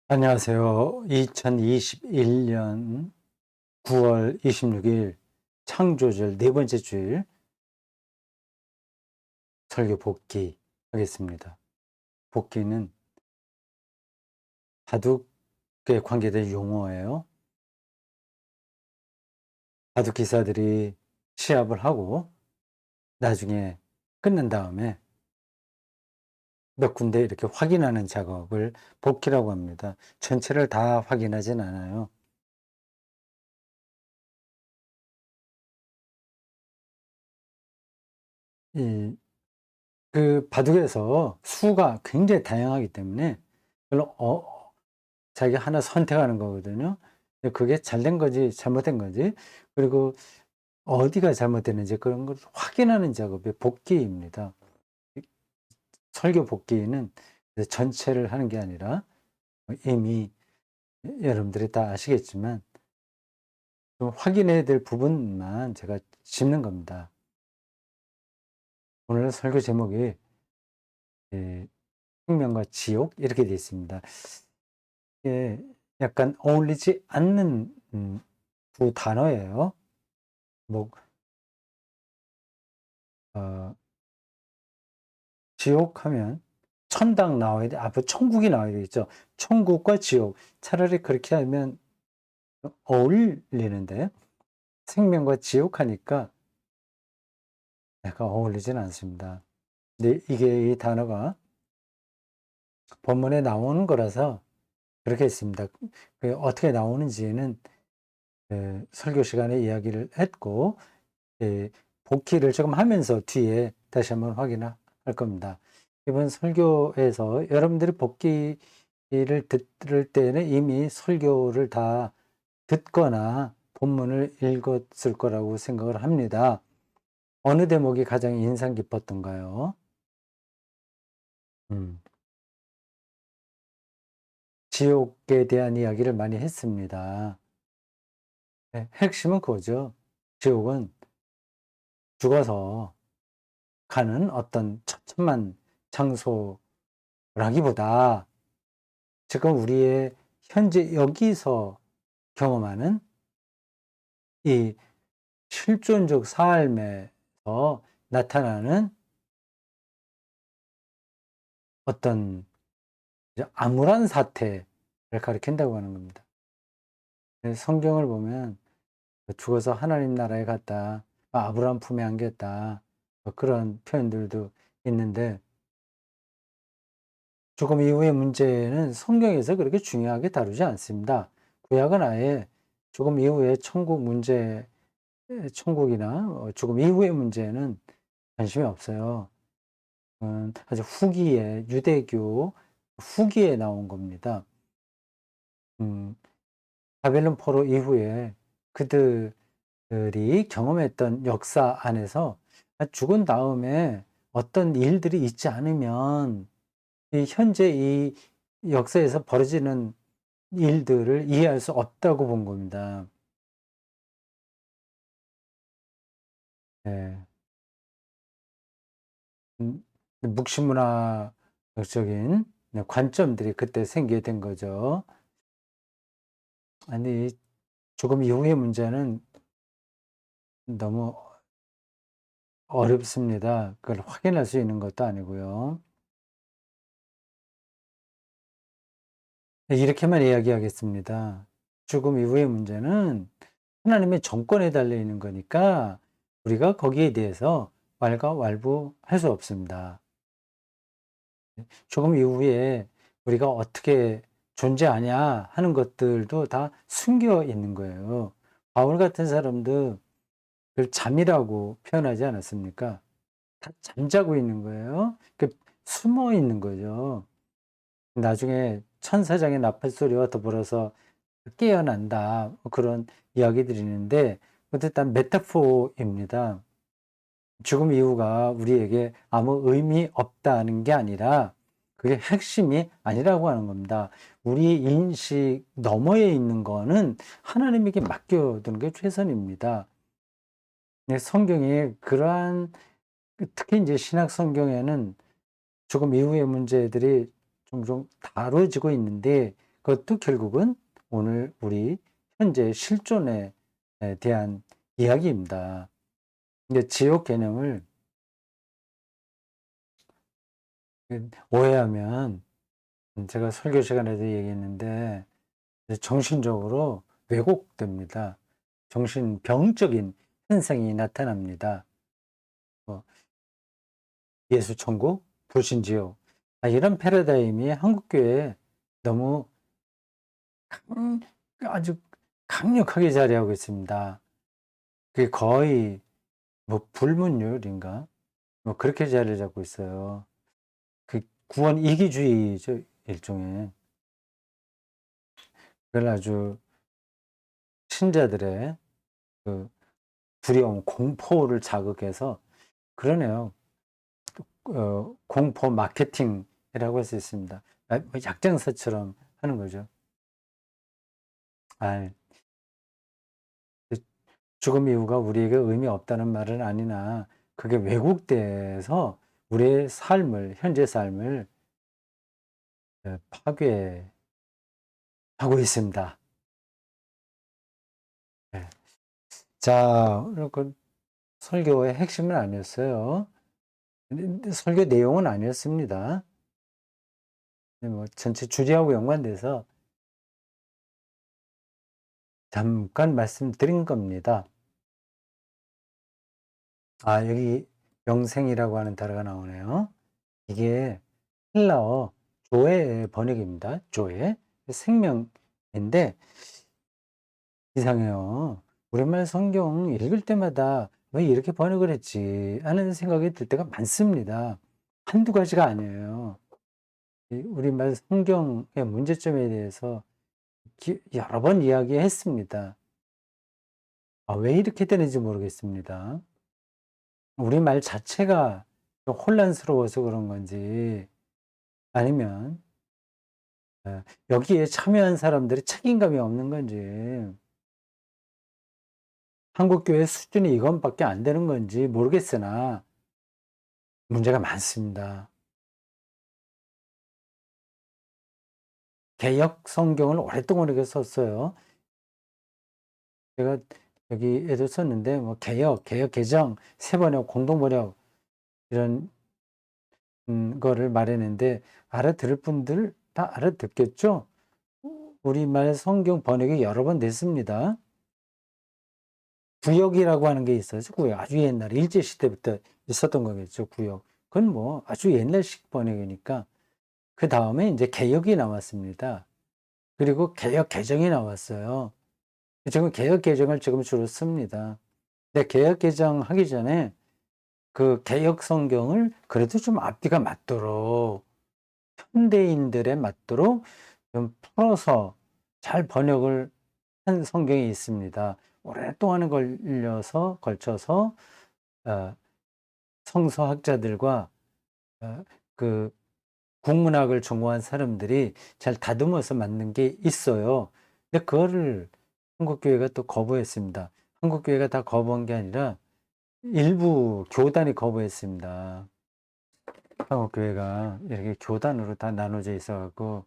안녕하세요. 2021년 9월 26일 창조절 네 번째 주일 설교 복귀 하겠습니다. 복귀는 바둑에 관계된 용어예요. 바둑 기사들이 시합을 하고 나중에 끝난 다음에 몇 군데 이렇게 확인하는 작업을 복귀라고 합니다. 전체를 다 확인하진 않아요. 이 바둑에서 수가 굉장히 다양하기 때문에 별로 자기가 하나 선택하는 거거든요. 근데 그게 잘된 건지 잘못된 건지, 그리고 어디가 잘못됐는지 그런 걸 확인하는 작업이 복기입니다. 설교 복기는 전체를 하는 게 아니라 이미 여러분들이 다 아시겠지만 좀 확인해야 될 부분만 제가 짚는 겁니다. 오늘 설교 제목이 예, 생명과 지옥 이렇게 되어 있습니다. 이게 약간 어울리지 않는 두 단어예요. 뭐 어, 지옥 하면 천당 나와야 돼. 뭐 천국이 나와야 되겠죠. 천국과 지옥. 차라리 그렇게 하면 어울리는데 생명과 지옥 하니까 약간 어울리진 않습니다. 근데 이게 이 단어가 본문에 나오는 거라서 그렇게 했습니다. 어떻게 나오는지는 설교 시간에 이야기를 했고 복기를 조금 하면서 뒤에 다시 한번 확인할 겁니다. 이번 설교에서 여러분들이 복기를 들을 때는 이미 설교를 다 듣거나 본문을 읽었을 거라고 생각을 합니다. 어느 대목이 가장 인상 깊었던가요? 음, 지옥에 대한 이야기를 많이 했습니다. 네, 핵심은 그거죠. 지옥은 죽어서 가는 어떤 처참한 장소라기보다 지금 우리의 현재 여기서 경험하는 이 실존적 삶에서 나타나는 어떤 암울한 사태를 가리킨다고 하는 겁니다. 성경을 보면 죽어서 하나님 나라에 갔다, 아브라함 품에 안겼다, 그런 표현들도 있는데 죽음 이후의 문제는 성경에서 그렇게 중요하게 다루지 않습니다. 구약은 아예 죽음 이후의 천국 문제, 천국이나 죽음 이후의 문제는 관심이 없어요. 아주 후기에, 유대교 후기에 나온 겁니다. 음, 바벨론 포로 이후에 그들이 경험했던 역사 안에서 죽은 다음에 어떤 일들이 있지 않으면 이 현재 이 역사에서 벌어지는 일들을 이해할 수 없다고 본 겁니다. 예. 음, 묵시문화적인 관점들이 그때 생기게 된 거죠. 아니, 죽음 이후의 문제는 너무 어렵습니다. 그걸 확인할 수 있는 것도 아니고요. 이렇게만 이야기하겠습니다. 죽음 이후의 문제는 하나님의 정권에 달려 있는 거니까 우리가 거기에 대해서 왈가왈부할 수 없습니다. 죽음 이후에 우리가 어떻게 존재하냐 하는 것들도 다 숨겨 있는 거예요. 바울 같은 사람도 그걸 잠이라고 표현하지 않았습니까? 다 잠자고 있는 거예요. 숨어 있는 거죠. 나중에 천사장의 나팔 소리와 더불어서 깨어난다, 그런 이야기들이 있는데 그것도 다 메타포입니다. 죽음 이후가 우리에게 아무 의미 없다는 게 아니라 그게 핵심이 아니라고 하는 겁니다. 우리 인식 너머에 있는 거는 하나님에게 맡겨두는 게 최선입니다. 네, 성경이 그러한, 특히 이제 신약 성경에는 죽음 이후의 문제들이 종종 다뤄지고 있는데 그것도 결국은 오늘 우리 현재 실존에 대한 이야기입니다. 근데 지옥 개념을 오해하면 제가 설교 시간에도 얘기했는데 정신적으로 왜곡됩니다. 정신병적인 현상이 나타납니다. 뭐 예수 천국, 불신 지옥. 이런 패러다임이 한국교회에 너무 아주 강력하게 자리하고 있습니다. 그게 거의 뭐 불문율인가? 뭐 그렇게 자리를 잡고 있어요. 그 구원 이기주의죠, 일종의. 그걸 아주 신자들의 그 두려움, 공포를 자극해서 그러네요. 공포 마케팅이라고 할 수 있습니다. 뭐 약장사처럼 하는 거죠. 아, 죽음 이후가 우리에게 의미 없다는 말은 아니나 그게 왜곡돼서 우리의 삶을, 현재 삶을 파괴하고 있습니다. 네. 자, 그 설교의 핵심은 아니었어요. 설교 내용은 아니었습니다. 뭐 전체 주제하고 연관돼서 잠깐 말씀드린 겁니다. 여기 영생이라고 하는 단어가 나오네요. 이게 헬라어 조의 번역입니다. 조의 생명인데 이상해요. 우리말 성경 읽을 때마다 왜 이렇게 번역을 했지 하는 생각이 들 때가 많습니다. 한두 가지가 아니에요. 우리말 성경의 문제점에 대해서 여러 번 이야기했습니다. 왜 이렇게 되는지 모르겠습니다. 우리말 자체가 좀 혼란스러워서 그런 건지 아니면 여기에 참여한 사람들이 책임감이 없는 건지 한국교회 수준이 이것밖에 안 되는 건지 모르겠으나 문제가 많습니다. 개역 성경을 오랫동안 이렇게 썼어요. 제가 여기에도 썼는데 뭐 개역 개정, 새번역, 공동번역 이런 거를 말했는데 알아들을 분들 다 알아듣겠죠? 우리말 성경 번역이 여러 번 됐습니다. 구역이라고 하는 게 있어서 구역 아주 옛날에 일제시대부터 있었던 거겠죠. 구역. 그건 뭐 아주 옛날식 번역이니까 그 다음에 이제 개역이 나왔습니다. 그리고 개역 개정이 나왔어요. 지금 개역 개정을 지금 주로 씁니다. 근데 개역 개정하기 전에 그 개역 성경을 그래도 좀 앞뒤가 맞도록 현대인들에 맞도록 좀 풀어서 잘 번역을 한 성경이 있습니다. 오랫동안 걸쳐서 어, 성서학자들과 그 국문학을 전공한 사람들이 잘 다듬어서 만든 게 있어요. 근데 그거를 한국교회가 또 거부했습니다. 한국교회가 다 거부한 게 아니라 일부 교단이 거부했습니다. 한국교회가 이렇게 교단으로 다 나눠져 있어갖고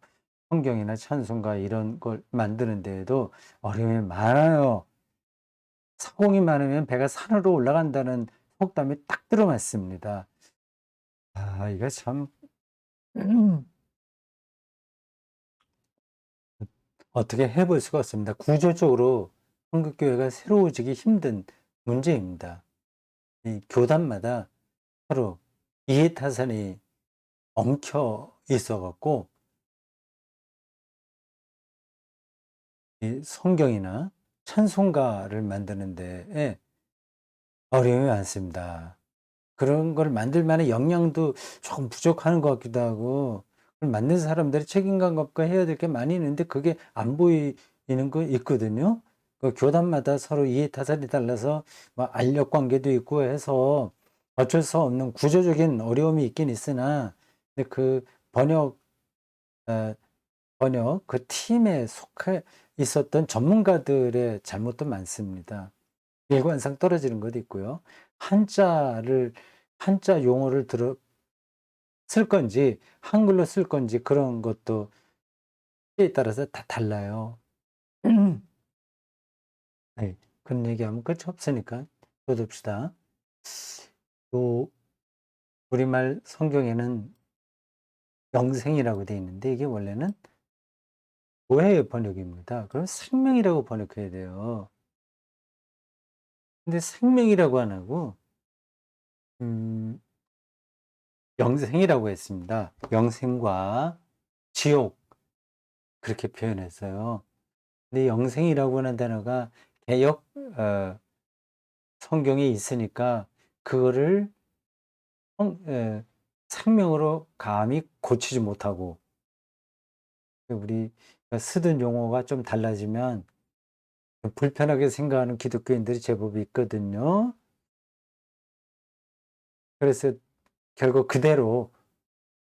성경이나 찬송가 이런 걸 만드는 데에도 어려움이 많아요. 사공이 많으면 배가 산으로 올라간다는 속담이 딱 들어맞습니다. 이거 참 어떻게 해볼 수가 없습니다. 구조적으로 한국교회가 새로워지기 힘든 문제입니다. 이 교단마다 서로 이해타산이 엉켜 있어갖고 이 성경이나 찬송가를 만드는 데에 어려움이 많습니다. 그런 걸 만들 만한 역량도 조금 부족한 것 같기도 하고 만든 사람들이 책임감과 해야 될 게 많이 있는데 그게 안 보이는 거 있거든요. 그 교단마다 서로 이해타산이 달라서 뭐 알력 관계도 있고 해서 어쩔 수 없는 구조적인 어려움이 있긴 있으나 근데 그 번역 어, 번역 그 팀에 속해 있었던 전문가들의 잘못도 많습니다. 일관성 떨어지는 것도 있고요. 한자 용어를 쓸 건지 한글로 쓸 건지 그런 것도 때에 따라서 다 달라요. 네. 그런 얘기하면 끝이 없으니까 둬둡시다. 또 우리말 성경에는 영생이라고 되어 있는데 이게 원래는 오해의 번역입니다. 그럼 생명이라고 번역해야 돼요. 근데 생명이라고 안 하고 음 영생이라고 했습니다. 영생과 지옥 그렇게 표현했어요. 근데 영생이라고 하는 단어가 개역 성경에 있으니까 그거를 생명으로 감히 고치지 못하고 우리 쓰던 용어가 좀 달라지면 불편하게 생각하는 기독교인들이 제법 있거든요. 그래서 결국 그대로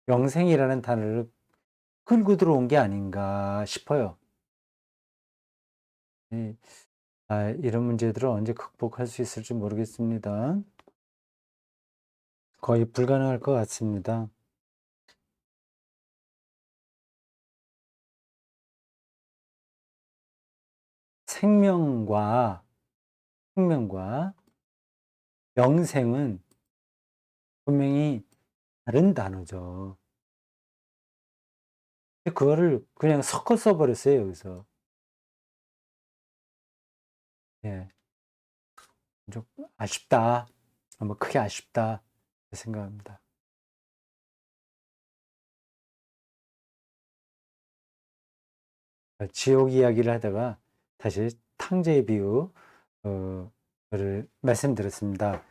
영생이라는 단어를 끌고 들어온 게 아닌가 싶어요. 이 이런 문제들을 언제 극복할 수 있을지 모르겠습니다. 거의 불가능할 것 같습니다. 생명과 생명과 영생은 분명히 다른 단어죠. 근데 그거를 그냥 섞어 써 버렸어요, 여기서. 예. 좀 아쉽다. 뭐 크게 아쉽다 생각합니다. 지옥 이야기를 하다가 다시 탕제의 비유 를 말씀드렸습니다.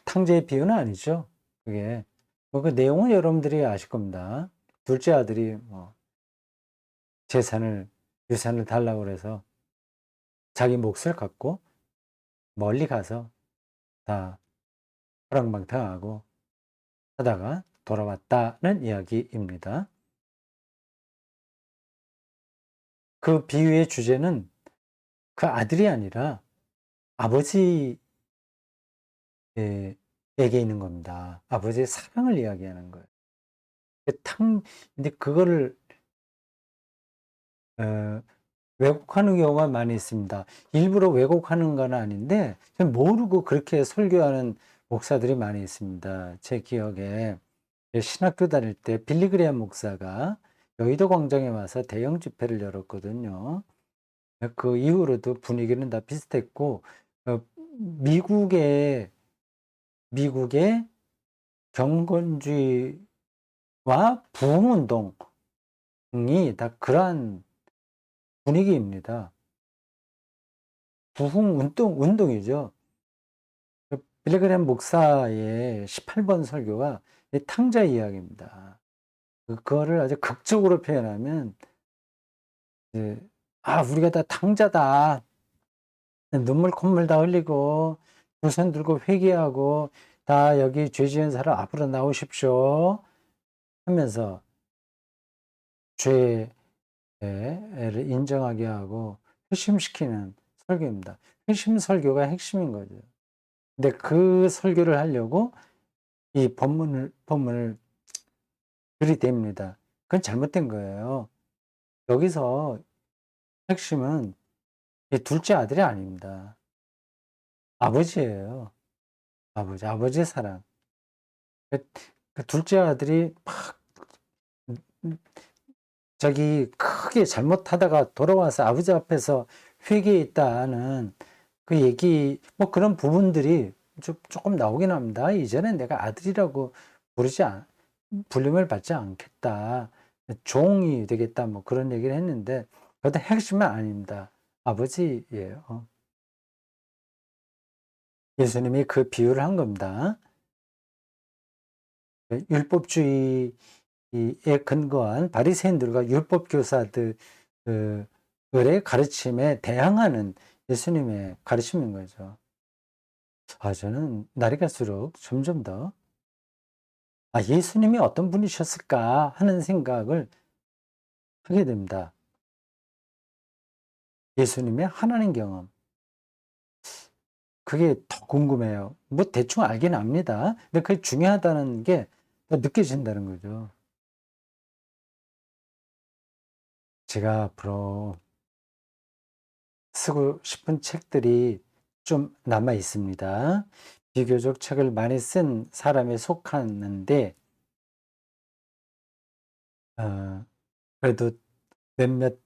탕제의 비유는 아니죠. 그게 뭐 그 내용은 여러분들이 아실 겁니다. 둘째 아들이 뭐 재산을 유산을 달라고 그래서 자기 몫을 갖고 멀리 가서 다 허랑방탕하고 하다가 돌아왔다는 이야기입니다. 그 비유의 주제는 그 아들이 아니라 아버지에게 있는 겁니다. 아버지의 사랑을 이야기하는 거예요. 근데 그거를 어, 왜곡하는 경우가 많이 있습니다. 일부러 왜곡하는 건 아닌데 모르고 그렇게 설교하는 목사들이 많이 있습니다. 제 기억에 신학교 다닐 때 빌리그레암 목사가 여의도 광장에 와서 대형 집회를 열었거든요. 그 이후로도 분위기는 다 비슷했고 어, 미국의 경건주의와 부흥운동이 다 그러한 분위기입니다. 운동이죠. 빌리그램 목사의 18번 설교가 탕자 이야기입니다. 그거를 아주 극적으로 표현하면 이제 우리가 다 탕자다. 눈물 콧물 다 흘리고 두 손 들고 회개하고 다 여기 죄 지은 사람 앞으로 나오십시오 하면서 죄를 인정하게 하고 회심시키는 설교입니다. 회심 설교가 핵심인 거죠. 근데 그 설교를 하려고 이 본문을 들이댑니다. 그건 잘못된 거예요. 여기서 핵심은 이 둘째 아들이 아닙니다. 아버지예요. 아버지의 사랑. 그, 그 둘째 아들이 막 자기 크게 잘못하다가 돌아와서 아버지 앞에서 회개했다는 그 얘기, 뭐 그런 부분들이 조금 나오긴 합니다. 이제는 내가 아들이라고 불림을 받지 않겠다. 종이 되겠다. 뭐 그런 얘기를 했는데, 그것도 핵심은 아닙니다. 아버지예요. 예수님이 그 비유를 한 겁니다. 율법주의에 근거한 바리새인들과 율법 교사들의 가르침에 대항하는 예수님의 가르침인 거죠. 저는 날이 갈수록 점점 더 예수님이 어떤 분이셨을까 하는 생각을 하게 됩니다. 예수님의 하나님 경험. 그게 더 궁금해요. 뭐 대충 알긴 압니다. 근데 그게 중요하다는 게 더 느껴진다는 거죠. 제가 앞으로 쓰고 싶은 책들이 좀 남아 있습니다. 비교적 책을 많이 쓴 사람에 속하는데, 어, 그래도 몇몇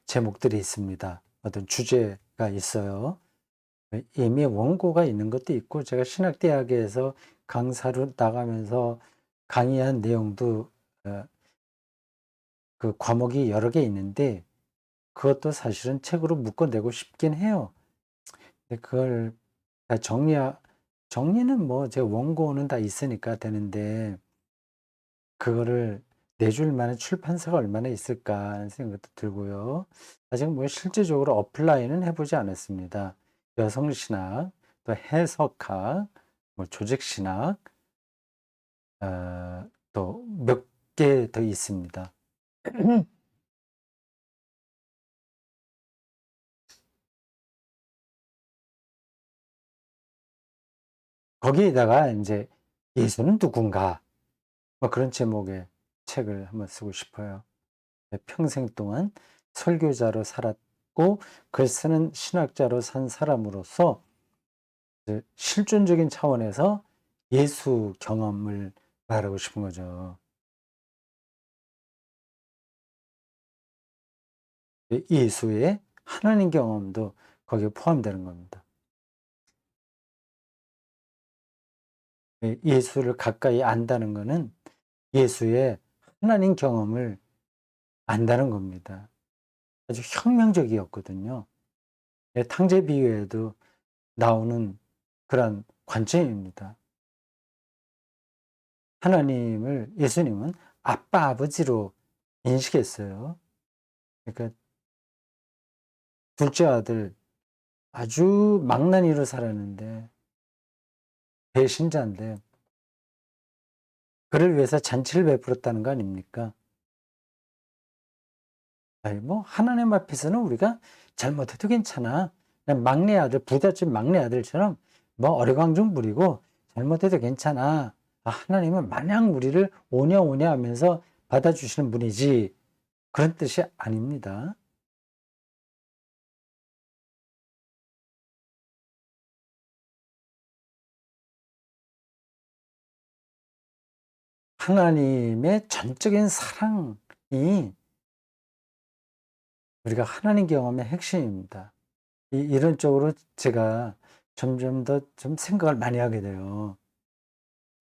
제목들이 있습니다. 어떤 주제가 있어요. 이미 원고가 있는 것도 있고, 제가 신학대학에서 강사로 나가면서 강의한 내용도 어, 그 과목이 여러 개 있는데, 그것도 사실은 책으로 묶어내고 싶긴 해요. 근데 그걸 다 정리는 뭐 제 원고는 다 있으니까 되는데, 그거를 내줄 만한 출판사가 얼마나 있을까 하는 생각도 들고요. 아직 뭐 실제적으로 어플라이는 해보지 않았습니다. 여성신학, 또 해석학, 뭐 조직신학, 또 몇 개 더 있습니다. 거기에다가 이제 예수는 누군가, 뭐 그런 제목의 책을 한번 쓰고 싶어요. 평생 동안 설교자로 살았고 글 쓰는 신학자로 산 사람으로서 실존적인 차원에서 예수 경험을 말하고 싶은 거죠. 예수의 하나님 경험도 거기에 포함되는 겁니다. 예수를 가까이 안다는 것은 예수의 하나님 경험을 안다는 겁니다. 아주 혁명적이었거든요. 탕제 비유에도 나오는 그런 관점입니다. 하나님을, 예수님은 아빠, 아버지로 인식했어요. 그러니까 둘째 아들, 아주 망나니로 살았는데, 배신자인데, 그를 위해서 잔치를 베풀었다는 거 아닙니까? 아니, 뭐, 하나님 앞에서는 우리가 잘못해도 괜찮아. 그냥 막내 아들, 부잣집 막내 아들처럼 뭐 어리광중 부리고 잘못해도 괜찮아. 아, 하나님은 마냥 우리를 오냐 오냐 하면서 받아주시는 분이지. 그런 뜻이 아닙니다. 하나님의 전적인 사랑이 우리가 하나님 경험의 핵심입니다. 이런 쪽으로 제가 점점 더 좀 생각을 많이 하게 돼요.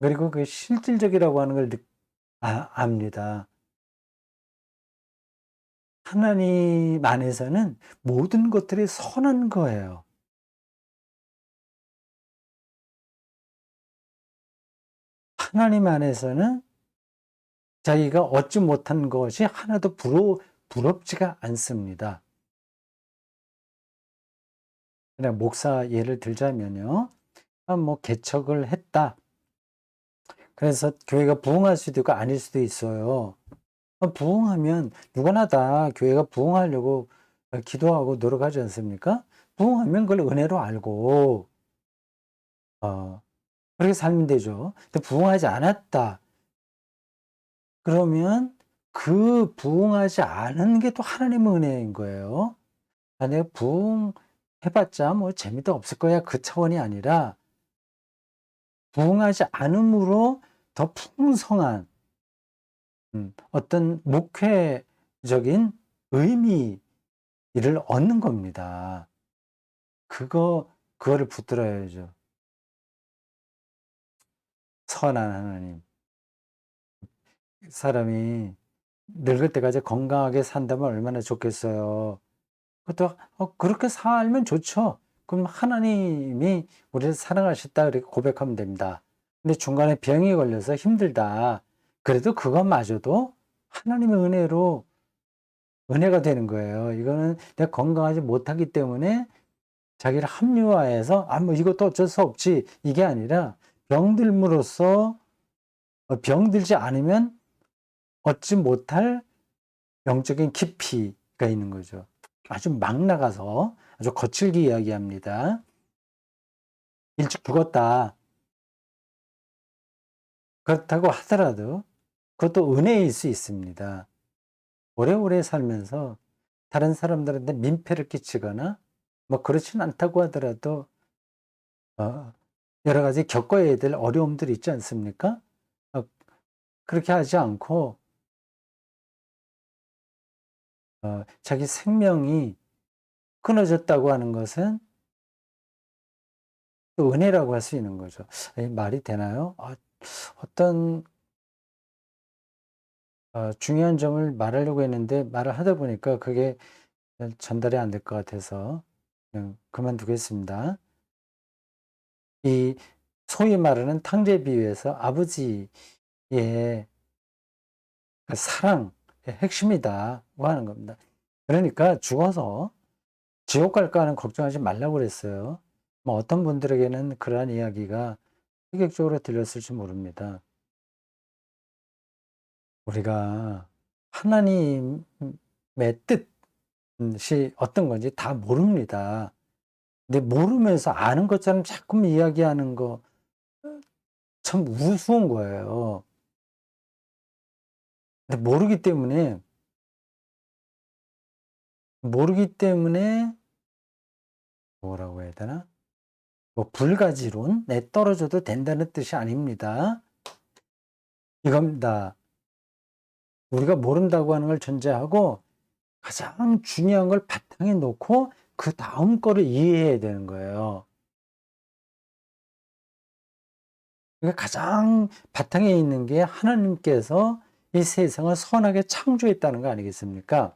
그리고 그 실질적이라고 하는 걸 압니다. 하나님 안에서는 모든 것들이 선한 거예요. 하나님 안에서는 자기가 얻지 못한 것이 하나도 부럽지가 않습니다. 그냥 목사 예를 들자면요. 뭐 개척을 했다. 그래서 교회가 부흥할 수도 있고 아닐 수도 있어요. 부흥하면 누구나 다 교회가 부흥하려고 기도하고 노력하지 않습니까? 부흥하면 그걸 은혜로 알고 어, 그렇게 살면 되죠. 근데 부흥하지 않았다. 그러면 그 부흥하지 않은 게 또 하나님의 은혜인 거예요. 아, 내가 부흥해봤자 뭐 재미도 없을 거야. 그 차원이 아니라 부흥하지 않음으로 더 풍성한 어떤 목회적인 의미를 얻는 겁니다. 그거를 붙들어야죠. 선한 하나님. 사람이 늙을 때까지 건강하게 산다면 얼마나 좋겠어요. 그것도 그렇게 살면 좋죠. 그럼 하나님이 우리를 사랑하셨다 이렇게 고백하면 됩니다. 근데 중간에 병이 걸려서 힘들다. 그래도 그것마저도 하나님의 은혜가 되는 거예요. 이거는 내가 건강하지 못하기 때문에 자기를 합리화해서 뭐 이것도 어쩔 수 없지 이게 아니라 병들므로써 병들지 않으면 얻지 못할 영적인 깊이가 있는 거죠. 아주 막 나가서 아주 거칠게 이야기합니다. 일찍 죽었다. 그렇다고 하더라도 그것도 은혜일 수 있습니다. 오래오래 살면서 다른 사람들한테 민폐를 끼치거나 뭐 그렇진 않다고 하더라도 어 여러 가지 겪어야 될 어려움들이 있지 않습니까? 어 그렇게 하지 않고 자기 생명이 끊어졌다고 하는 것은 또 은혜라고 할 수 있는 거죠. 말이 되나요? 어떤 중요한 점을 말하려고 했는데 말을 하다 보니까 그게 전달이 안 될 것 같아서 그냥 그만두겠습니다. 이 소위 말하는 탕제 비유에서 아버지의 그 사랑의 핵심이다고 하는 겁니다. 그러니까 죽어서 지옥 갈까 하는 걱정하지 말라고 그랬어요. 뭐 어떤 분들에게는 그러한 이야기가 충격적으로 들렸을지 모릅니다. 우리가 하나님의 뜻이 어떤 건지 다 모릅니다. 근데 모르면서 아는 것처럼 자꾸 이야기하는 거 참 우스운 거예요. 근데 모르기 때문에 뭐라고 해야 되나? 뭐 불가지론에 떨어져도 된다는 뜻이 아닙니다. 이겁니다. 우리가 모른다고 하는 걸 전제하고 가장 중요한 걸 바탕에 놓고 그다음 거를 이해해야 되는 거예요. 그러니까 가장 바탕에 있는 게 하나님께서 이 세상을 선하게 창조했다는 거 아니겠습니까?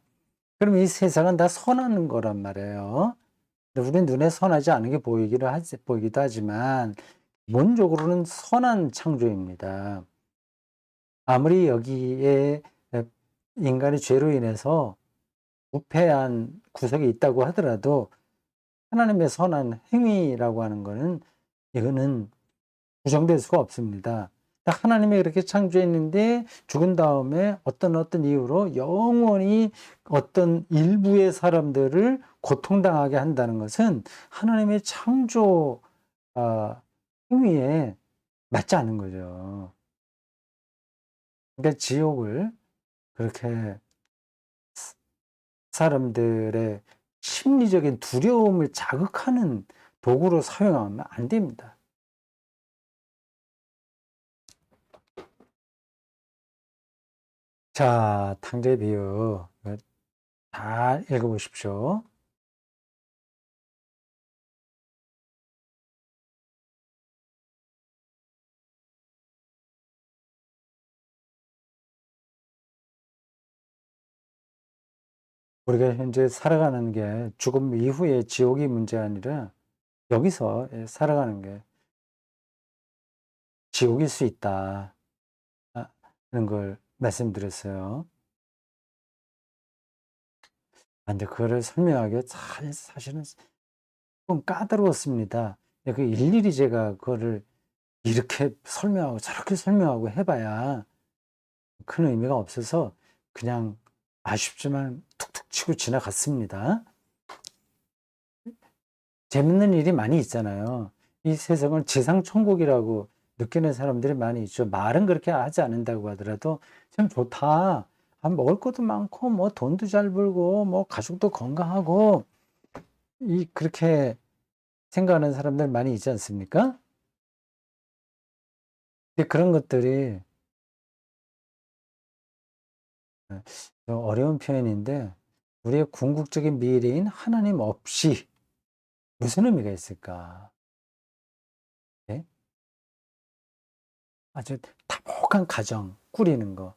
그럼 이 세상은 다 선한 거란 말이에요. 근데 우리 눈에 선하지 않은 게 보이기도 하지만 기본적으로는 선한 창조입니다. 아무리 여기에 인간의 죄로 인해서 부패한 구석이 있다고 하더라도 하나님의 선한 행위라고 하는 거는 이거는 부정될 수가 없습니다. 하나님이 그렇게 창조했는데 죽은 다음에 어떤 이유로 영원히 어떤 일부의 사람들을 고통당하게 한다는 것은 하나님의 창조 행위에 맞지 않는 거죠. 그러니까 지옥을 그렇게 사람들의 심리적인 두려움을 자극하는 도구로 사용하면 안 됩니다. 자, 탕제 비유 잘 읽어보십시오. 우리가 현재 살아가는 게 죽음 이후의 지옥이 문제가 아니라 여기서 살아가는 게 지옥일 수 있다. 하는 걸 말씀드렸어요. 근데 그거를 설명하기가 사실은 좀 까다로웠습니다. 그 일일이 제가 그거를 이렇게 설명하고 저렇게 설명하고 해봐야 큰 의미가 없어서 그냥 아쉽지만 툭툭 치고 지나갔습니다. 재밌는 일이 많이 있잖아요. 이 세상을 지상천국이라고 느끼는 사람들이 많이 있죠. 말은 그렇게 하지 않는다고 하더라도 참 좋다. 먹을 것도 많고, 뭐 돈도 잘 벌고, 뭐 가족도 건강하고, 그렇게 생각하는 사람들 많이 있지 않습니까? 근데 그런 것들이 어려운 표현인데, 우리의 궁극적인 미래인 하나님 없이 무슨 의미가 있을까? 네? 아주 다복한 가정 꾸리는 거.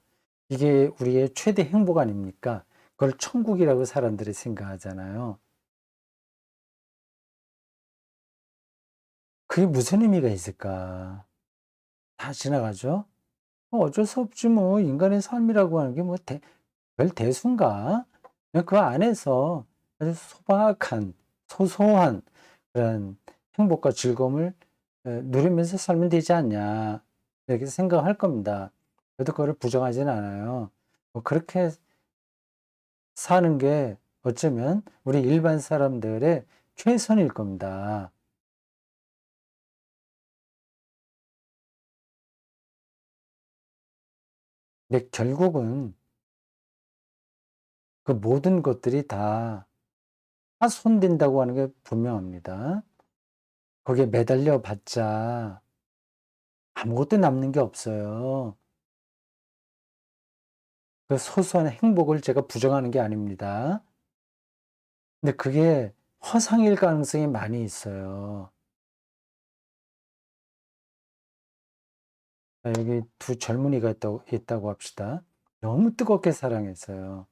이게 우리의 최대 행복 아닙니까? 그걸 천국이라고 사람들이 생각하잖아요. 그게 무슨 의미가 있을까? 다 지나가죠? 어쩔 수 없지 뭐. 인간의 삶이라고 하는 게 뭐 별 대수인가? 그냥 그 안에서 아주 소박한, 소소한 그런 행복과 즐거움을 누리면서 살면 되지 않냐. 이렇게 생각할 겁니다. 저도 그거를 부정하지는 않아요. 뭐 그렇게 사는 게 어쩌면 우리 일반 사람들의 최선일 겁니다. 근데 결국은 그 모든 것들이 다 파손된다고 하는 게 분명합니다. 거기에 매달려 봤자 아무것도 남는 게 없어요. 그 소소한 행복을 제가 부정하는 게 아닙니다. 근데 그게 허상일 가능성이 많이 있어요. 여기 두 젊은이가 있다고 합시다. 너무 뜨겁게 사랑했어요.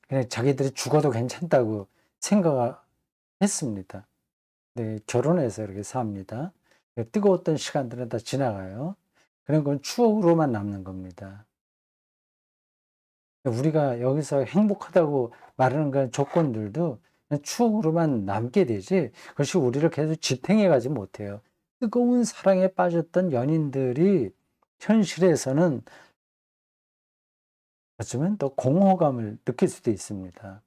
그냥 자기들이 죽어도 괜찮다고 생각했습니다. 네, 결혼해서 이렇게 삽니다. 뜨거웠던 시간들은 다 지나가요. 그런 건 추억으로만 남는 겁니다. 우리가 여기서 행복하다고 말하는 그런 조건들도 그냥 추억으로만 남게 되지, 그것이 우리를 계속 지탱해 가지 못해요. 뜨거운 사랑에 빠졌던 연인들이 현실에서는 어쩌면 더 공허감을 느낄 수도 있습니다.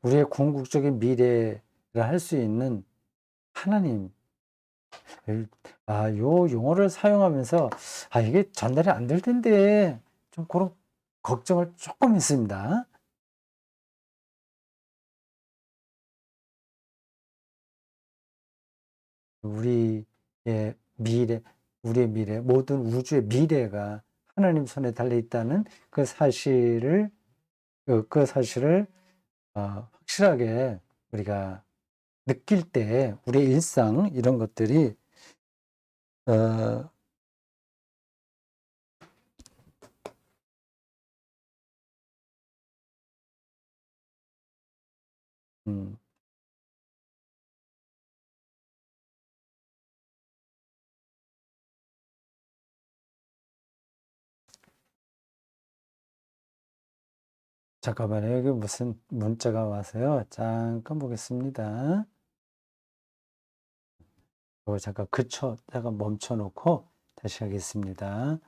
우리의 궁극적인 미래를 할 수 있는 하나님, 요 용어를 사용하면서 이게 전달이 안 될 텐데 좀 그런 걱정을 조금 했습니다. 우리의 미래, 우리의 미래, 모든 우주의 미래가 하나님 손에 달려 있다는 그 사실을, 그 사실을 확실하게 우리가 느낄 때 우리의 일상 이런 것들이 어, 음, 잠깐만요. 여기 무슨 문자가 와서요. 잠깐 보겠습니다. 잠깐 잠깐 멈춰 놓고 다시 하겠습니다.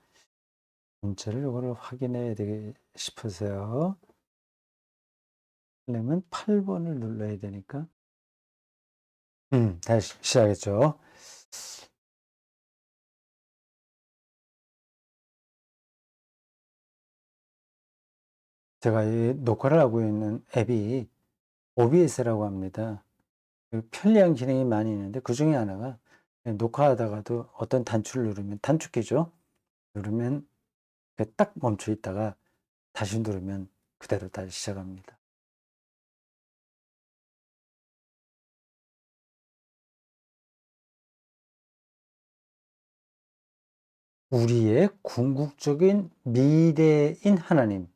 문자를 이거를 확인해야 되게 싶으세요. 그러면 8번을 눌러야 되니까. 다시 시작했죠. 제가 이 녹화를 하고 있는 앱이 OBS라고 합니다. 그 편리한 기능이 많이 있는데 그 중에 하나가 녹화하다가도 어떤 단추를 누르면, 단축키죠. 누르면 딱 멈춰 있다가 다시 누르면 그대로 다시 시작합니다. 우리의 궁극적인 미래인 하나님.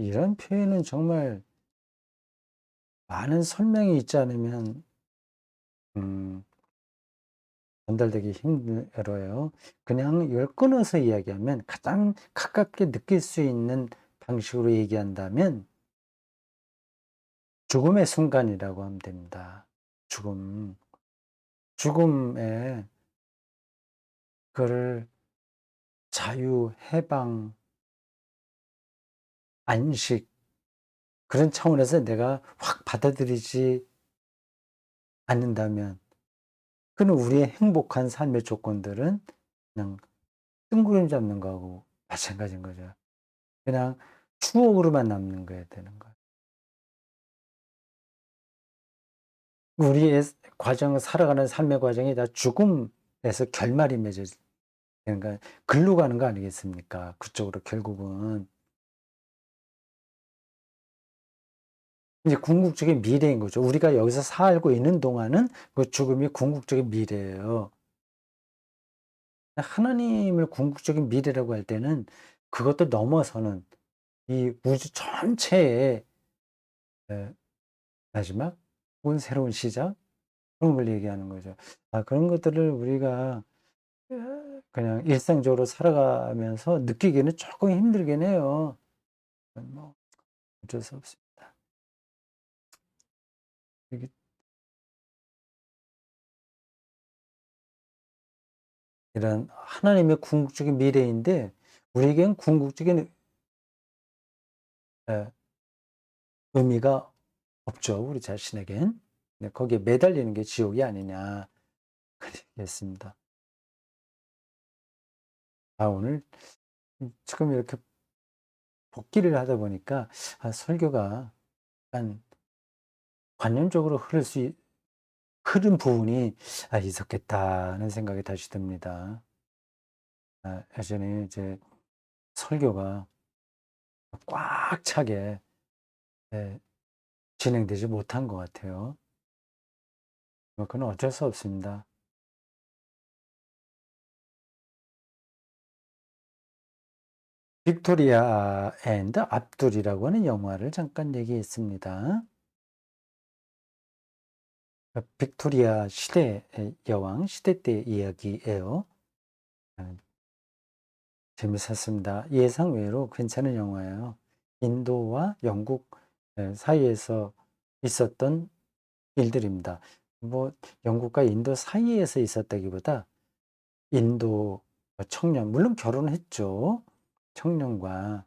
이런 표현은 정말 많은 설명이 있지 않으면 음, 전달되기 힘들어요. 그냥 이걸 끊어서 이야기하면, 가장 가깝게 느낄 수 있는 방식으로 얘기한다면 죽음의 순간이라고 하면 됩니다. 죽음. 죽음에 그를 자유, 해방, 안식, 그런 차원에서 내가 확 받아들이지 않는다면, 그는 우리의 행복한 삶의 조건들은 그냥 뜬구름 잡는 거하고 마찬가지인 거죠. 그냥 추억으로만 남는 거야 되는 거예요. 우리의 과정을 살아가는 삶의 과정이 다 죽음에서 결말이 맺어지는 거, 글로 가는 거 아니겠습니까? 그쪽으로 결국은. 이제 궁극적인 미래인 거죠. 우리가 여기서 살고 있는 동안은 그 죽음이 궁극적인 미래예요. 하나님을 궁극적인 미래라고 할 때는 그것도 넘어서는 이 우주 전체의 에, 마지막 혹은 새로운 시작, 그런 걸 얘기하는 거죠. 그런 것들을 우리가 그냥 일상적으로 살아가면서 느끼기는 조금 힘들긴 해요. 뭐 어쩔 수 없습니다. 이게 이런 하나님의 궁극적인 미래인데 우리에겐 궁극적인 에, 의미가 없죠. 우리 자신에겐. 네, 거기에 매달리는 게 지옥이 아니냐 그랬습니다. 오늘 지금 이렇게 복기를 하다 보니까 설교가 약간 관념적으로 흐른 부분이 있었겠다는 생각이 다시 듭니다. 예전에 이제 설교가 꽉 차게 예 진행되지 못한 것 같아요. 그건 어쩔 수 없습니다. 빅토리아 앤드 압둘이라고 하는 영화를 잠깐 얘기했습니다. 빅토리아 시대의 여왕 시대 때 이야기예요. 아 재밌었습니다. 예상외로 괜찮은 영화예요. 인도와 영국 사이에서 있었던 일들입니다. 뭐 영국과 인도 사이에서 있었다기보다 인도 청년, 물론 결혼했죠. 청년과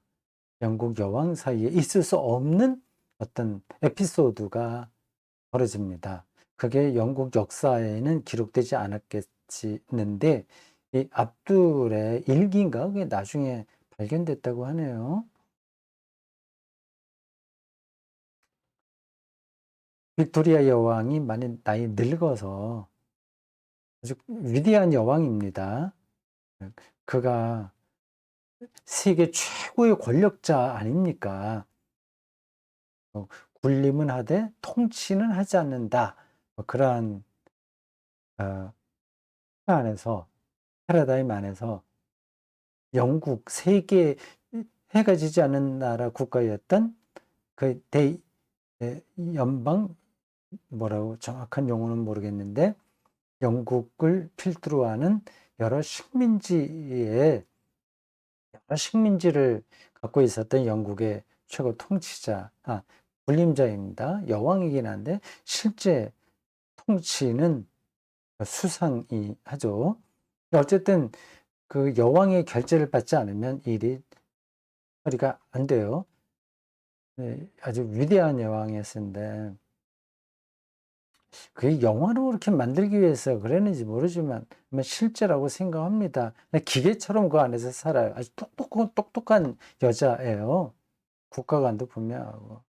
영국 여왕 사이에 있을 수 없는 어떤 에피소드가 벌어집니다. 그게 영국 역사에는 기록되지 않았겠는데 이 압둘의 일기인가 그게 나중에 발견됐다고 하네요. 빅토리아 여왕이 많이 나이 늙어서 아주 위대한 여왕입니다. 그가 세계 최고의 권력자 아닙니까? 어, 군림은 하되 통치는 하지 않는다. 그러한 어, 안에서 패러다임 안에서 영국 세계 해가 지지 않는 나라 국가였던 그 연방 뭐라고 정확한 용어는 모르겠는데 영국을 필두로 하는 여러 식민지를 갖고 있었던 영국의 최고 통치자, 군림자입니다. 여왕이긴 한데 실제 통치는 수상이 하죠. 어쨌든 그 여왕의 결재를 받지 않으면 일이 처리가 안 돼요. 네, 아주 위대한 여왕이었는데 그게 영화로 그렇게 만들기 위해서 그랬는지 모르지만 아마 실제라고 생각합니다. 근데 기계처럼 그 안에서 살아요. 아주 똑똑한 여자예요. 국가관도 분명하고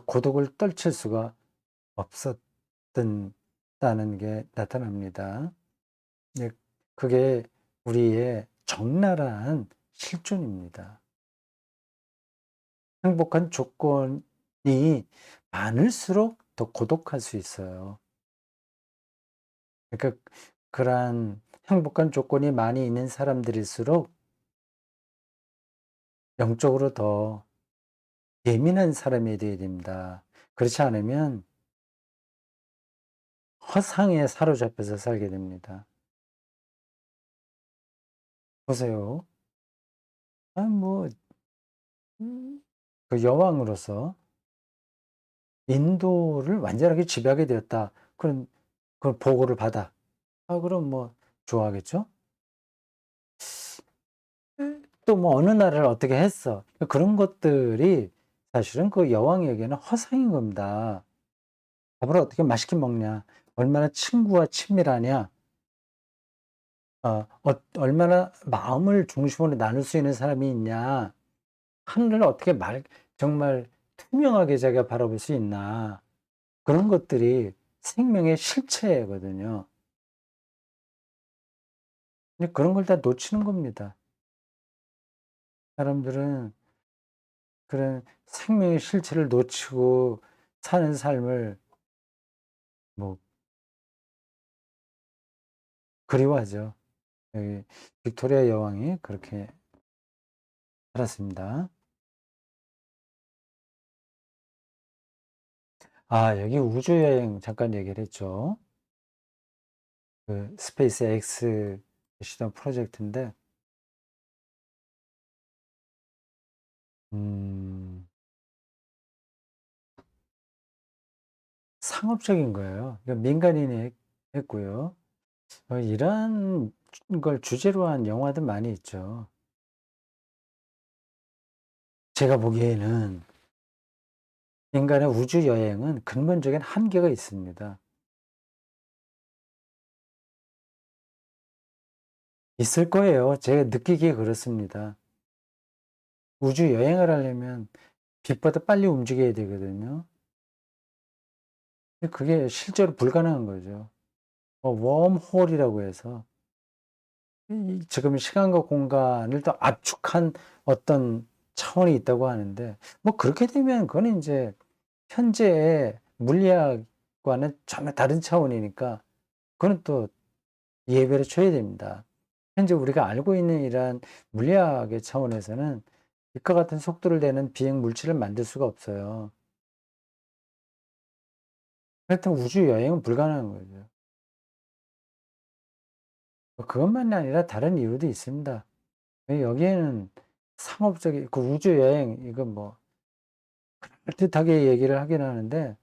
고독을 떨칠 수가 없었던 다는 게 나타납니다. 예, 그게 우리의 적나라한 실존입니다. 행복한 조건이 많을수록 더 고독할 수 있어요. 그러니까 그러한 행복한 조건이 많이 있는 사람들일수록 영적으로 더 예민한 사람이 되어야 됩니다. 그렇지 않으면 허상에 사로잡혀서 살게 됩니다. 보세요. 뭐, 그 여왕으로서 인도를 완전하게 지배하게 되었다. 그런 보고를 받아. 그럼 뭐, 좋아하겠죠? 또 뭐, 어느 나라를 어떻게 했어. 그런 것들이 사실은 그 여왕에게는 허상인 겁니다. 밥을 어떻게 맛있게 먹냐. 얼마나 친구와 친밀하냐. 얼마나 마음을 중심으로 나눌 수 있는 사람이 있냐. 하늘을 어떻게 정말 투명하게 자기가 바라볼 수 있나. 그런 것들이 생명의 실체거든요. 근데 그런 걸 다 놓치는 겁니다. 사람들은 그런 생명의 실체를 놓치고 사는 삶을 뭐 그리워하죠. 여기 빅토리아 여왕이 그렇게 살았습니다. 여기 우주여행 잠깐 얘기를 했죠. 그 스페이스 X 시던 프로젝트인데 음 상업적인 거예요. 그러니까 민간인이 했고요. 이런 걸 주제로 한 영화들 많이 있죠. 제가 보기에는 인간의 우주 여행은 근본적인 한계가 있습니다. 있을 거예요. 제가 느끼기에 그렇습니다. 우주 여행을 하려면 빛보다 빨리 움직여야 되거든요. 근데 그게 실제로 불가능한 거죠. 웜홀이라고 해서 지금 시간과 공간을 더 압축한 어떤 차원이 있다고 하는데, 뭐 그렇게 되면 그건 이제 현재의 물리학과는 전혀 다른 차원이니까 그건 또 예배를 쳐야 됩니다. 현재 우리가 알고 있는 이러한 물리학의 차원에서는 빛과 같은 속도를 내는 비행 물질을 만들 수가 없어요. 그렇다면 우주 여행은 불가능한 거죠. 뭐 그것만이 아니라 다른 이유도 있습니다. 여기에는 상업적인 그 우주 여행 이거 뭐 그럴듯하게 얘기를 하긴 하는데,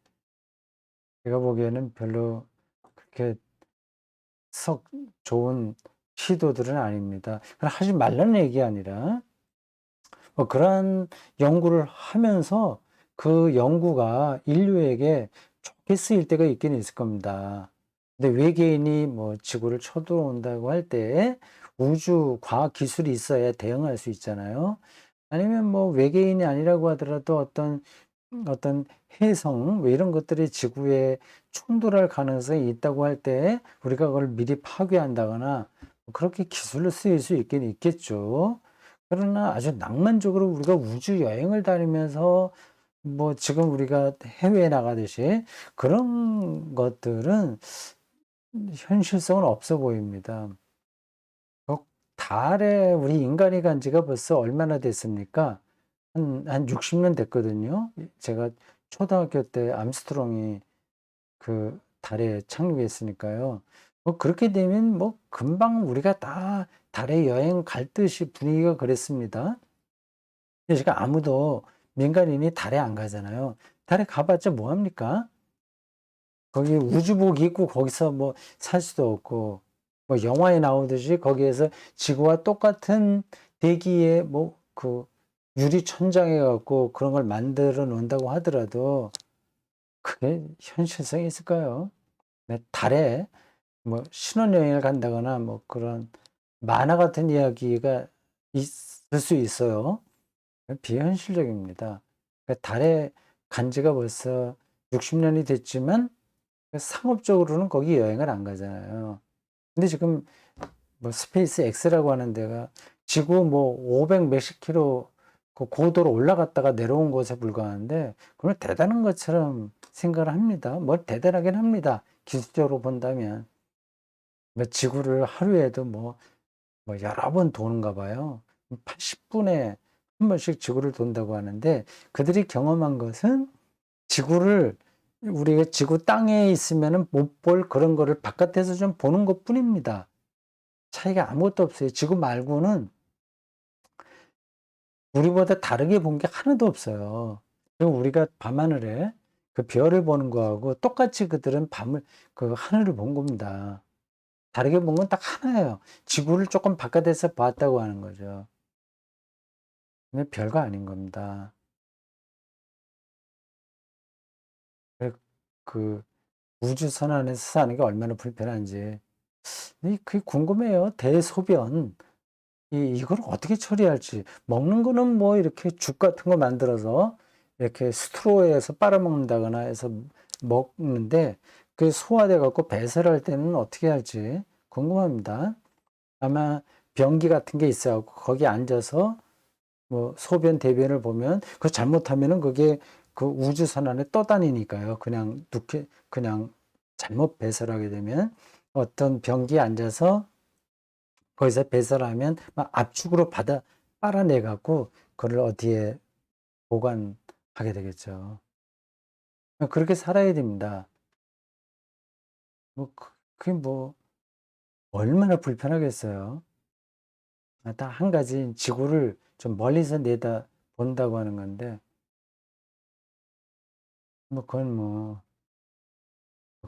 제가 보기에는 별로 그렇게 썩 좋은 시도들은 아닙니다. 하지 말라는 얘기 아니라 뭐 그러한 연구를 하면서 그 연구가 인류에게 좋게 쓰일 때가 있긴 있을 겁니다. 근데 외계인이 뭐 지구를 쳐들어온다고 할 때 우주 과학 기술이 있어야 대응할 수 있잖아요. 아니면 뭐 외계인이 아니라고 하더라도 어떤 해성 뭐 이런 것들이 지구에 충돌할 가능성이 있다고 할 때 우리가 그걸 미리 파괴한다거나 그렇게 기술로 쓰일 수 있긴 있겠죠. 그러나 아주 낭만적으로 우리가 우주 여행을 다니면서 뭐 지금 우리가 해외에 나가듯이 그런 것들은 현실성은 없어 보입니다. 달에 우리 인간이 간 지가 벌써 얼마나 됐습니까? 한 60년 됐거든요. 제가 초등학교 때 암스트롱이 그 달에 착륙했으니까요. 뭐 그렇게 되면 뭐 금방 우리가 다 달에 여행 갈 듯이 분위기가 그랬습니다. 근데 지금 아무도 민간인이 달에 안 가잖아요. 달에 가봤자 뭐 합니까? 거기 우주복 입고 거기서 뭐 살 수도 없고, 뭐 영화에 나오듯이 거기에서 지구와 똑같은 대기에 뭐 그 유리 천장해 갖고 그런 걸 만들어 놓는다고 하더라도 그게 현실성이 있을까요? 네, 달에 뭐 신혼여행을 간다거나 뭐 그런 만화 같은 이야기가 있을 수 있어요. 비현실적입니다. 달에 간 지가 벌써 60년이 됐지만 상업적으로는 거기 여행을 안 가잖아요. 근데 지금 뭐 스페이스 X라고 하는 데가 지구 뭐 500 몇십 킬로 그 고도로 올라갔다가 내려온 것에 불과한데 그걸 대단한 것처럼 생각을 합니다. 뭐 대단하긴 합니다. 기술적으로 본다면. 뭐 지구를 하루에도 뭐 여러 번 도는가 봐요. 80분에 한 번씩 지구를 돈다고 하는데 그들이 경험한 것은 지구를 우리가 지구 땅에 있으면은 못 볼 그런 거를 바깥에서 좀 보는 것뿐입니다. 차이가 아무것도 없어요. 지구 말고는 우리보다 다르게 본 게 하나도 없어요. 그리고 우리가 밤하늘에 그 별을 보는 거하고 똑같이 그들은 그 하늘을 본 겁니다. 다르게 본 건 딱 하나예요. 지구를 조금 바깥에서 봤다고 하는 거죠. 근데 별거 아닌 겁니다. 그 우주선 안에서 사는 게 얼마나 불편한지. 그게 궁금해요. 대소변. 이걸 어떻게 처리할지. 먹는 거는 뭐 이렇게 죽 같은 거 만들어서 이렇게 스트로에서 빨아먹는다거나 해서 먹는데 그 소화돼 갖고 배설할 때는 어떻게 할지 궁금합니다. 아마 변기 같은 게 있어 갖고 거기 앉아서 뭐 소변 대변을 보면 그 잘못하면은 그게 그 우주선 안에 떠다니니까요. 그냥 잘못 배설하게 되면 어떤 변기에 앉아서 거기서 배설하면 막 압축으로 받아 빨아내 갖고 그걸 어디에 보관하게 되겠죠. 그렇게 살아야 됩니다. 그게 뭐 얼마나 불편하겠어요. 딱 한 가지 지구를 좀 멀리서 내다 본다고 하는 건데 뭐 그건 뭐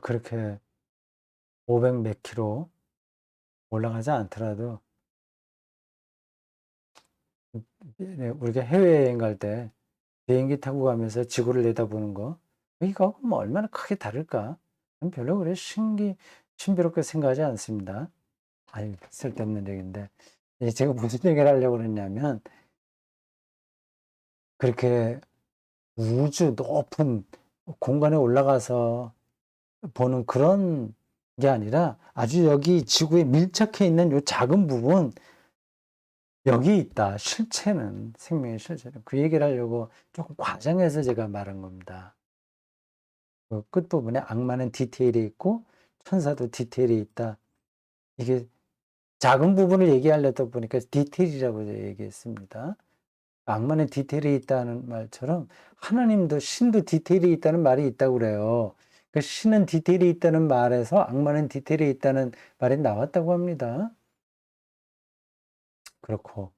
그렇게 500 몇 킬로 올라가지 않더라도 우리가 해외여행 갈 때 비행기 타고 가면서 지구를 내다보는 거 이거 뭐 얼마나 크게 다를까? 별로 그래 신비롭게 생각하지 않습니다. 아유, 쓸데없는 얘기인데. 제가 무슨 얘기를 하려고 그랬냐면, 그렇게 우주 높은 공간에 올라가서 보는 그런 게 아니라 아주 여기 지구에 밀착해 있는 요 작은 부분, 여기 있다. 실체는, 생명의 실체는. 그 얘기를 하려고 조금 과장해서 제가 말한 겁니다. 그 끝부분에 악마는 디테일이 있고 천사도 디테일이 있다. 이게 작은 부분을 얘기하려다 보니까 디테일이라고 얘기했습니다. 악마는 디테일이 있다는 말처럼 하나님도 신도 디테일이 있다는 말이 있다고 그래요. 그 신은 디테일이 있다는 말에서 악마는 디테일이 있다는 말이 나왔다고 합니다. 그렇고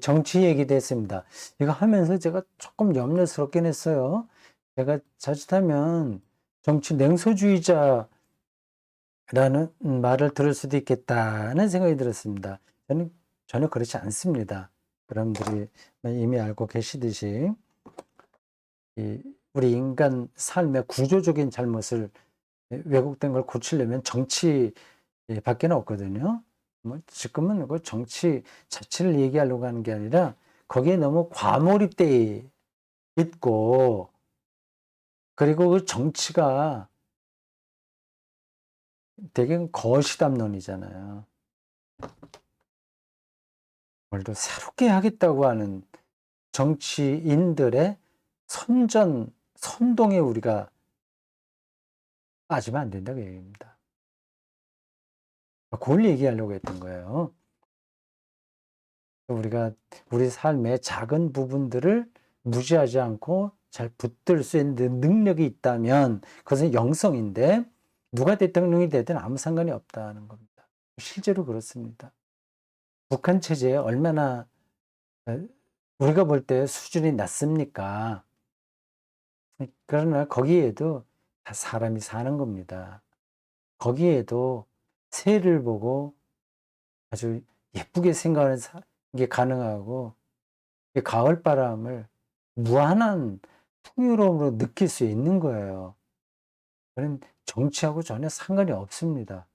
정치 얘기도 했습니다. 이거 하면서 제가 조금 염려스럽긴 했어요. 제가 자칫하면 정치 냉소주의자라는 말을 들을 수도 있겠다는 생각이 들었습니다. 저는 전혀 그렇지 않습니다. 여러분들이 이미 알고 계시듯이 우리 인간 삶의 구조적인 잘못을 왜곡된 걸 고치려면 정치밖에 없거든요. 뭐 지금은 그 정치 자체를 얘기하려고 하는 게 아니라 거기에 너무 과몰입돼 있고, 그리고 그 정치가 되게 거시담론이잖아요. 뭘 또 새롭게 하겠다고 하는 정치인들의 선동에 우리가 빠지면 안 된다고 얘기합니다. 그걸 얘기하려고 했던 거예요. 우리가 우리 삶의 작은 부분들을 무시하지 않고 잘 붙들 수 있는 능력이 있다면 그것은 영성인데, 누가 대통령이 되든 아무 상관이 없다는 겁니다. 실제로 그렇습니다. 북한 체제에 얼마나 우리가 볼 때 수준이 낮습니까? 그러나 거기에도 다 사람이 사는 겁니다. 거기에도 새를 보고 아주 예쁘게 생각하는 게 가능하고, 가을 바람을 무한한 풍요로움으로 느낄 수 있는 거예요. 그런 정치하고 전혀 상관이 없습니다.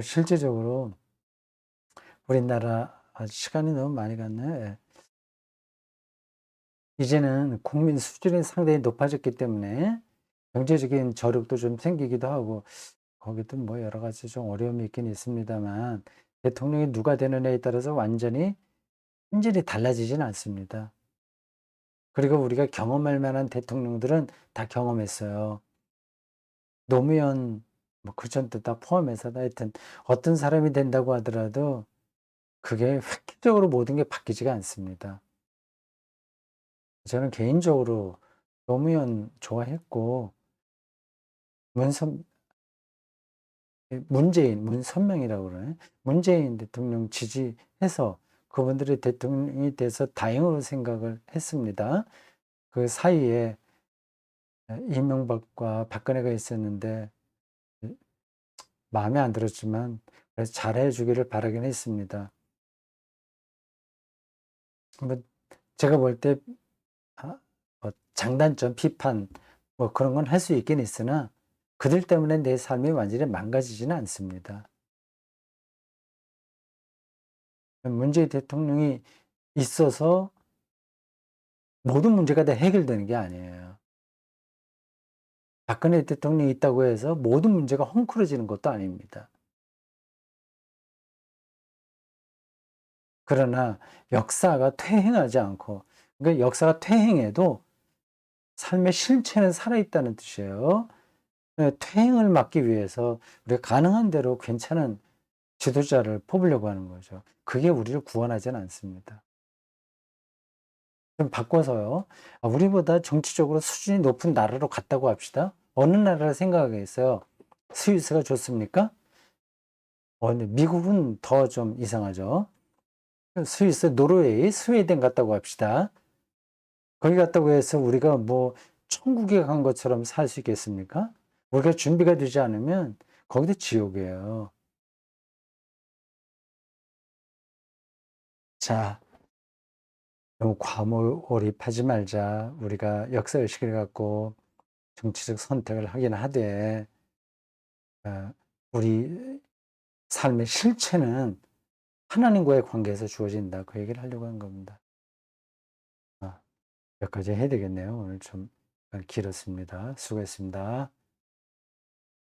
실제적으로 우리나라, 시간이 너무 많이 갔네. 예. 이제는 국민 수준이 상당히 높아졌기 때문에 경제적인 저력도 좀 생기기도 하고, 거기도 뭐 여러 가지 좀 어려움이 있긴 있습니다만, 대통령이 누가 되느냐에 따라서 완전히 품질이 달라지진 않습니다. 그리고 우리가 경험할 만한 대통령들은 다 경험했어요. 노무현, 뭐 그전도 다 포함해서 하여튼 어떤 사람이 된다고 하더라도 그게 획기적으로 모든 게 바뀌지가 않습니다. 저는 개인적으로 노무현 좋아했고, 문선 문선명이라고 그러네. 문재인 대통령 지지해서 그분들이 대통령이 돼서 다행으로 생각을 했습니다. 그 사이에 이명박과 박근혜가 있었는데 마음에 안 들었지만 그래서 잘해 주기를 바라긴 했습니다. 뭐 제가 볼 때 뭐 장단점, 비판 뭐 그런 건 할 수 있긴 있으나 그들 때문에 내 삶이 완전히 망가지지는 않습니다. 문재인 대통령이 있어서 모든 문제가 다 해결되는 게 아니에요. 박근혜 대통령이 있다고 해서 모든 문제가 헝클어지는 것도 아닙니다. 그러나 역사가 퇴행하지 않고, 그러니까 역사가 퇴행해도 삶의 실체는 살아있다는 뜻이에요. 퇴행을 막기 위해서 우리가 가능한 대로 괜찮은 지도자를 뽑으려고 하는 거죠. 그게 우리를 구원하지는 않습니다. 좀 바꿔서요. 우리보다 정치적으로 수준이 높은 나라로 갔다고 합시다. 어느 나라를 생각하겠어요? 스위스가 좋습니까? 근데 미국은 더 좀 이상하죠. 스위스, 노르웨이, 스웨덴 갔다고 합시다. 거기 갔다고 해서 우리가 뭐 천국에 간 것처럼 살 수 있겠습니까? 우리가 준비가 되지 않으면 거기도 지옥이에요. 자, 너무 과몰입하지 말자. 우리가 역사의식을 갖고 정치적 선택을 하긴 하되, 어, 우리 삶의 실체는 하나님과의 관계에서 주어진다. 그 얘기를 하려고 한 겁니다. 아, 여기까지 해야 되겠네요. 오늘 좀 길었습니다. 수고했습니다.